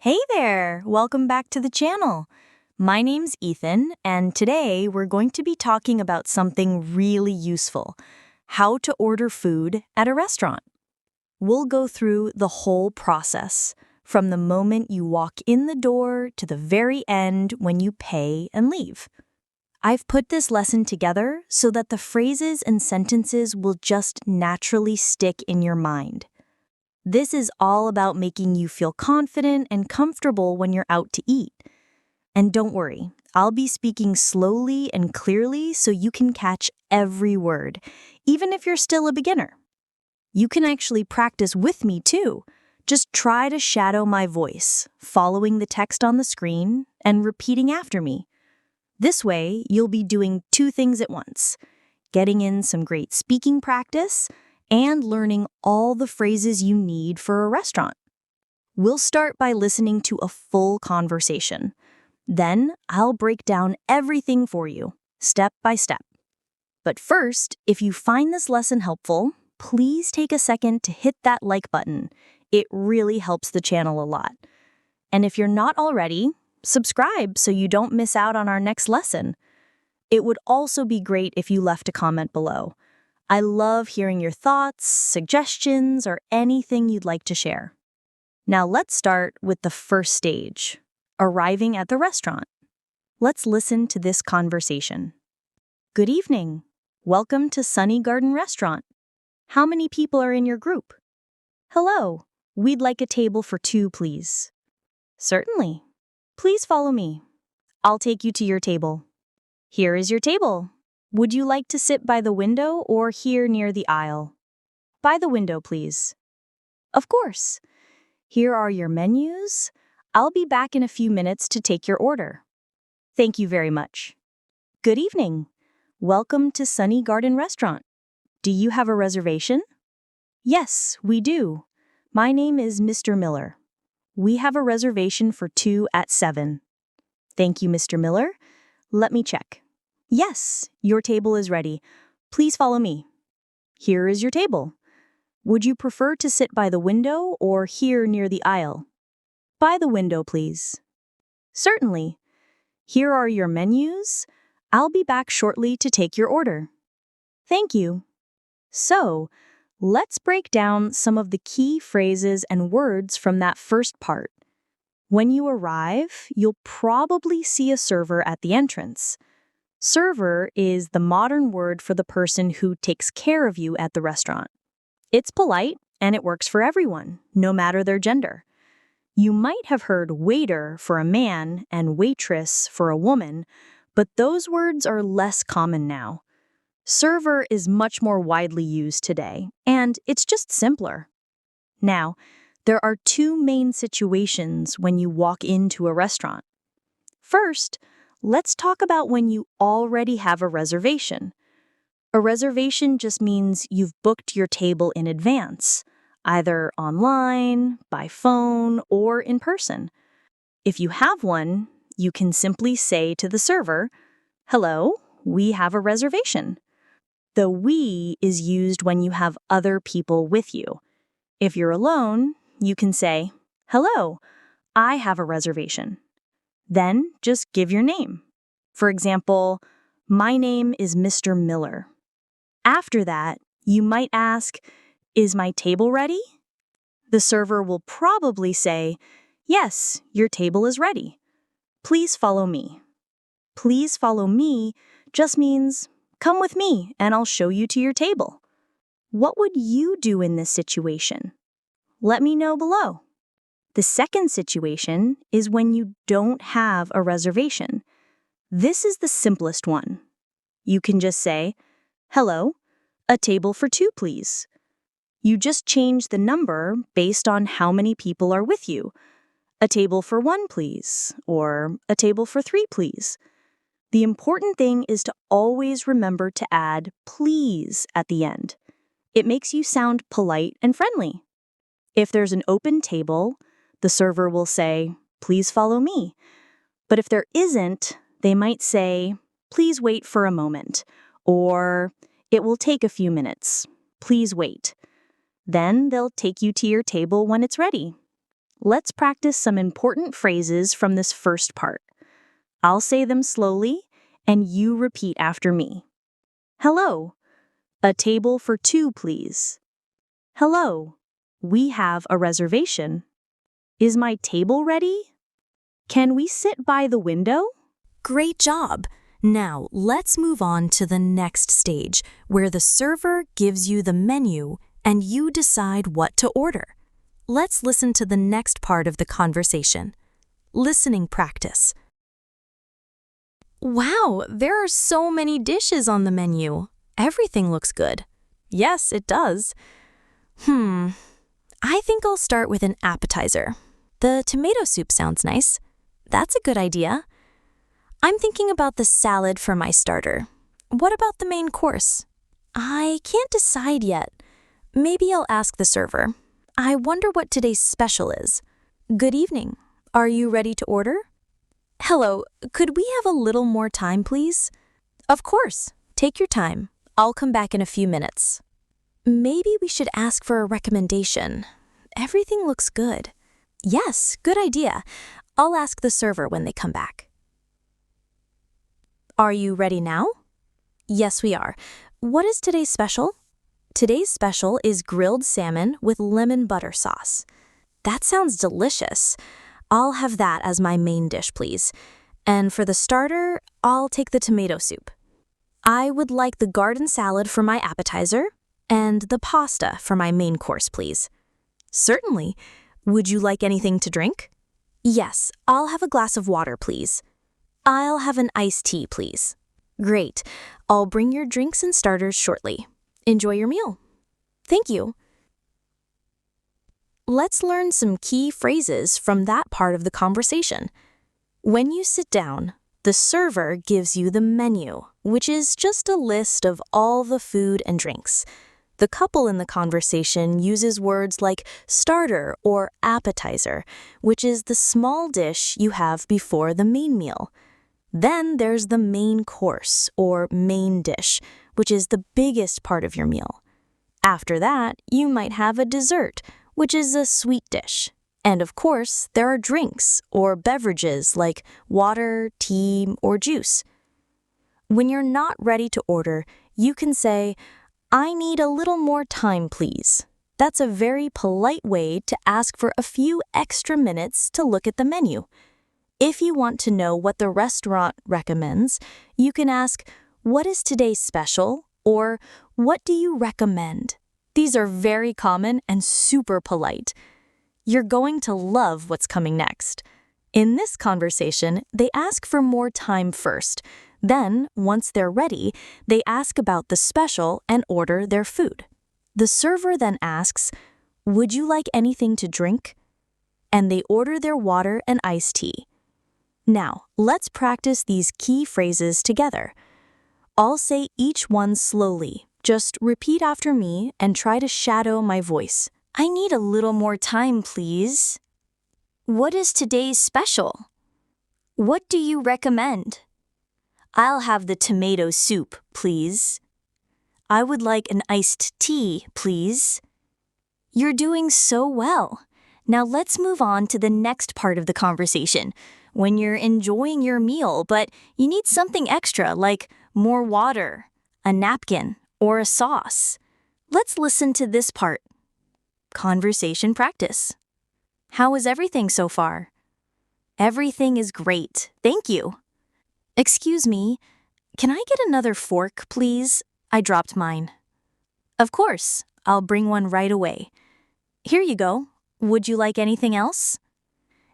Hey there! Welcome back to the channel. My name's Ethan, and today we're going to be talking about something really useful: how to order food at a restaurant. We'll go through the whole process, from the moment you walk in the door to the very end when you pay and leave. I've put this lesson together so that the phrases and sentences will just naturally stick in your mind. This is all about making you feel confident and comfortable when you're out to eat. And don't worry, I'll be speaking slowly and clearly so you can catch every word, even if you're still a beginner. You can actually practice with me too. Just try to shadow my voice, following the text on the screen and repeating after me. This way, you'll be doing two things at once: getting in some great speaking practice and learning all the phrases you need for a restaurant. We'll start by listening to a full conversation. Then I'll break down everything for you, step by step. But first, if you find this lesson helpful, please take a second to hit that like button. It really helps the channel a lot. And if you're not already, subscribe so you don't miss out on our next lesson. It would also be great if you left a comment below. I love hearing your thoughts, suggestions, or anything you'd like to share. Now let's start with the first stage: arriving at the restaurant. Let's listen to this conversation. Good evening. Welcome to Sunny Garden Restaurant. How many people are in your group? Hello. We'd like a table for 2, please. Certainly. Please follow me. I'll take you to your table. Here is your table. Would you like to sit by the window or here near the aisle? By the window, please. Of course. Here are your menus. I'll be back in a few minutes to take your order. Thank you very much. Good evening. Welcome to Sunny Garden Restaurant. Do you have a reservation? Yes, we do. My name is Mr. Miller. We have a reservation for 2 at 7. Thank you, Mr. Miller. Let me check. Yes, your table is ready. Please follow me. Here is your table. Would you prefer to sit by the window or here near the aisle? By the window, please. Certainly. Here are your menus. I'll be back shortly to take your order. Thank you. So, let's break down some of the key phrases and words from that first part. When you arrive, you'll probably see a server at the entrance. Server is the modern word for the person who takes care of you at the restaurant. It's polite and it works for everyone, no matter their gender. You might have heard waiter for a man and waitress for a woman, but those words are less common now. Server is much more widely used today, and it's just simpler. Now, there are 2 main situations when you walk into a restaurant. First, let's talk about when you already have a reservation. A reservation just means you've booked your table in advance, either online, by phone, or in person. If you have one, you can simply say to the server, "Hello, we have a reservation." The "we" is used when you have other people with you. If you're alone, you can say, "Hello, I have a reservation." Then just give your name. For example, my name is Mr. Miller. After that, you might ask, "Is my table ready?" The server will probably say, "Yes, your table is ready. Please follow me." Please follow me just means, come with me and I'll show you to your table. What would you do in this situation? Let me know below. The second situation is when you don't have a reservation. This is the simplest one. You can just say, "Hello, a table for 2, please." You just change the number based on how many people are with you. "A table for 1, please," or "A table for 3, please." The important thing is to always remember to add "please" at the end. It makes you sound polite and friendly. If there's an open table, the server will say, "Please follow me." But if there isn't, they might say, "Please wait for a moment," or "It will take a few minutes. Please wait." Then they'll take you to your table when it's ready. Let's practice some important phrases from this first part. I'll say them slowly, and you repeat after me. Hello. A table for two, please. Hello. We have a reservation. Is my table ready? Can we sit by the window? Great job! Now, let's move on to the next stage, where the server gives you the menu and you decide what to order. Let's listen to the next part of the conversation. Listening practice. Wow, there are so many dishes on the menu. Everything looks good. Yes, it does. I think I'll start with an appetizer. The tomato soup sounds nice. That's a good idea. I'm thinking about the salad for my starter. What about the main course? I can't decide yet. Maybe I'll ask the server. I wonder what today's special is. Good evening. Are you ready to order? Hello, could we have a little more time, please? Of course. Take your time. I'll come back in a few minutes. Maybe we should ask for a recommendation. Everything looks good. Yes, good idea. I'll ask the server when they come back. Are you ready now? Yes, we are. What is today's special? Today's special is grilled salmon with lemon butter sauce. That sounds delicious. I'll have that as my main dish, please. And for the starter, I'll take the tomato soup. I would like the garden salad for my appetizer and the pasta for my main course, please. Certainly. Would you like anything to drink? Yes, I'll have a glass of water, please. I'll have an iced tea, please. Great. I'll bring your drinks and starters shortly. Enjoy your meal. Thank you. Let's learn some key phrases from that part of the conversation. When you sit down, the server gives you the menu, which is just a list of all the food and drinks. The couple in the conversation uses words like starter or appetizer, which is the small dish you have before the main meal. Then there's the main course or main dish, which is the biggest part of your meal. After that, you might have a dessert, which is a sweet dish. And of course, there are drinks or beverages like water, tea, or juice. When you're not ready to order, you can say, I need a little more time, please. That's a very polite way to ask for a few extra minutes to look at the menu. If you want to know what the restaurant recommends, you can ask, what is today's special? Or what do you recommend? These are very common and super polite. You're going to love what's coming next. In this conversation, they ask for more time first. Then, once they're ready, they ask about the special and order their food. The server then asks, would you like anything to drink? And they order their water and iced tea. Now, let's practice these key phrases together. I'll say each one slowly. Just repeat after me and try to shadow my voice. I need a little more time, please. What is today's special? What do you recommend? I'll have the tomato soup, please. I would like an iced tea, please. You're doing so well. Now let's move on to the next part of the conversation. When you're enjoying your meal, but you need something extra like more water, a napkin, or a sauce. Let's listen to this part. Conversation practice. How is everything so far? Everything is great, thank you. Excuse me, can I get another fork, please? I dropped mine. Of course, I'll bring one right away. Here you go. Would you like anything else?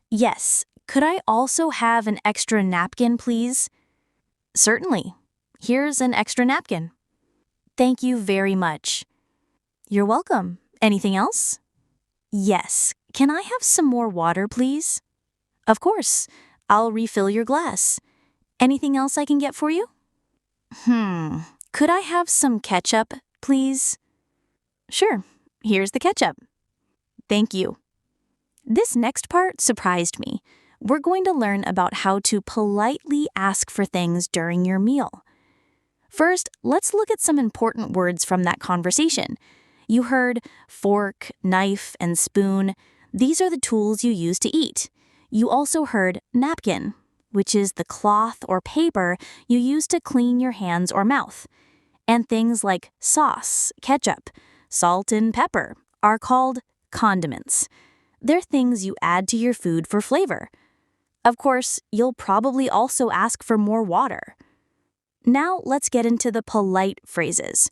Yes, could I also have an extra napkin, please? Certainly. Here's an extra napkin. Thank you very much. You're welcome. Anything else? Yes. Can I have some more water, please? Of course. I'll refill your glass. Anything else I can get for you? Could I have some ketchup, please? Sure. Here's the ketchup. Thank you. This next part surprised me. We're going to learn about how to politely ask for things during your meal. First, let's look at some important words from that conversation. You heard fork, knife, and spoon. These are the tools you use to eat. You also heard napkin, which is the cloth or paper you use to clean your hands or mouth. And things like sauce, ketchup, salt, and pepper are called condiments. They're things you add to your food for flavor. Of course, you'll probably also ask for more water. Now let's get into the polite phrases.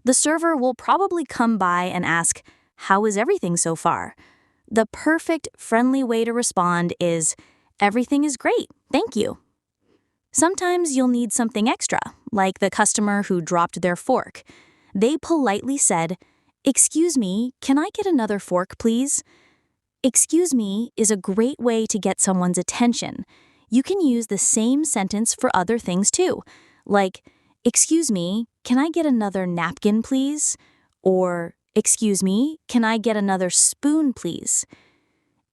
The server will probably come by and ask, "How is everything so far?" The perfect, friendly way to respond is, "Everything is great, thank you." Sometimes you'll need something extra, like the customer who dropped their fork. They politely said, "Excuse me, can I get another fork, please?" "Excuse me" is a great way to get someone's attention. You can use the same sentence for other things too, like, "Excuse me, can I get another napkin, please?" Or, "Excuse me, can I get another spoon, please?"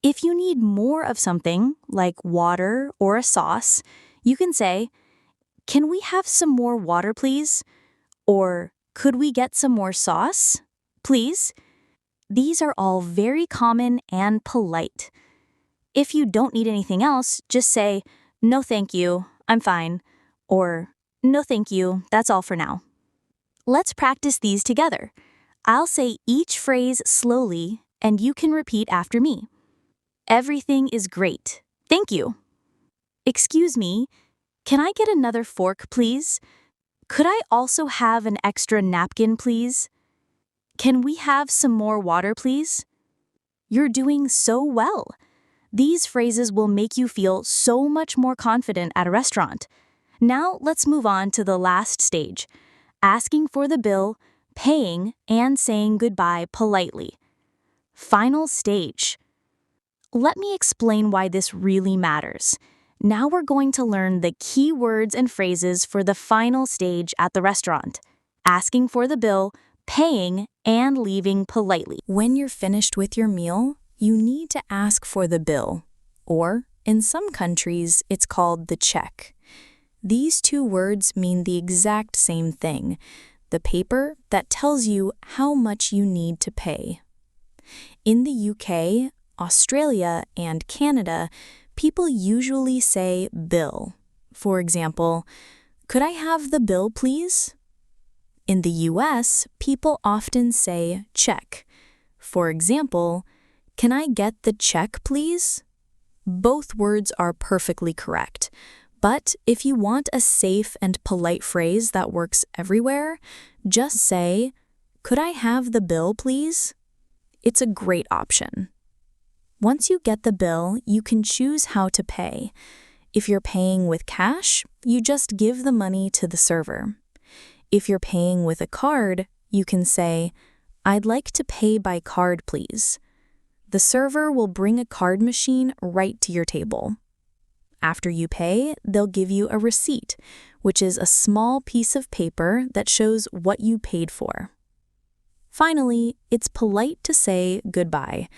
If you need more of something, like water or a sauce, you can say, "Can we have some more water, please?" Or, "Could we get some more sauce, please?" These are all very common and polite. If you don't need anything else, just say, "No thank you, I'm fine," or "No thank you, that's all for now." Let's practice these together. I'll say each phrase slowly, and you can repeat after me. Everything is great, thank you. Excuse me, can I get another fork, please? Could I also have an extra napkin, please? Can we have some more water, please? You're doing so well. These phrases will make you feel so much more confident at a restaurant. Now let's move on to the last stage, asking for the bill, paying, and saying goodbye politely. Final stage. Let me explain why this really matters. Now we're going to learn the key words and phrases for the final stage at the restaurant, asking for the bill, paying, and leaving politely. When you're finished with your meal, you need to ask for the bill, or in some countries, it's called the check. These two words mean the exact same thing, the paper that tells you how much you need to pay. In the UK, Australia, and Canada, people usually say bill. For example, "Could I have the bill, please?" In the US, people often say check. For example, "Can I get the check, please?" Both words are perfectly correct. But if you want a safe and polite phrase that works everywhere, just say, "Could I have the bill, please?" It's a great option. Once you get the bill, you can choose how to pay. If you're paying with cash, you just give the money to the server. If you're paying with a card, you can say, "I'd like to pay by card, please." The server will bring a card machine right to your table. After you pay, they'll give you a receipt, which is a small piece of paper that shows what you paid for. Finally, it's polite to say goodbye.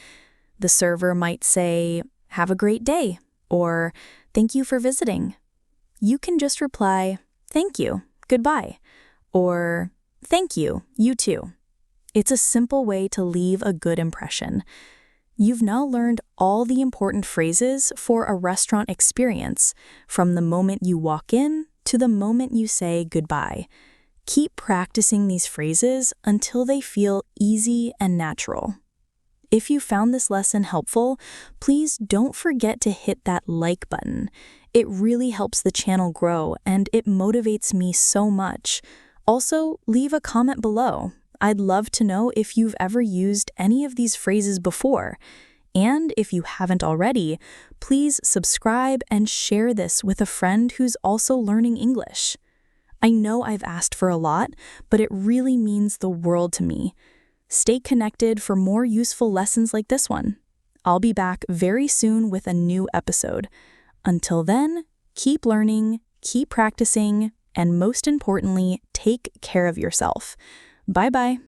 The server might say, "Have a great day," or "Thank you for visiting." You can just reply, "Thank you, goodbye," or "Thank you, you too." It's a simple way to leave a good impression. You've now learned all the important phrases for a restaurant experience, from the moment you walk in to the moment you say goodbye. Keep practicing these phrases until they feel easy and natural. If you found this lesson helpful, please don't forget to hit that like button. It really helps the channel grow and it motivates me so much. Also, leave a comment below. I'd love to know if you've ever used any of these phrases before. And if you haven't already, please subscribe and share this with a friend who's also learning English. I know I've asked for a lot, but it really means the world to me. Stay connected for more useful lessons like this one. I'll be back very soon with a new episode. Until then, keep learning, keep practicing, and most importantly, take care of yourself. Bye-bye.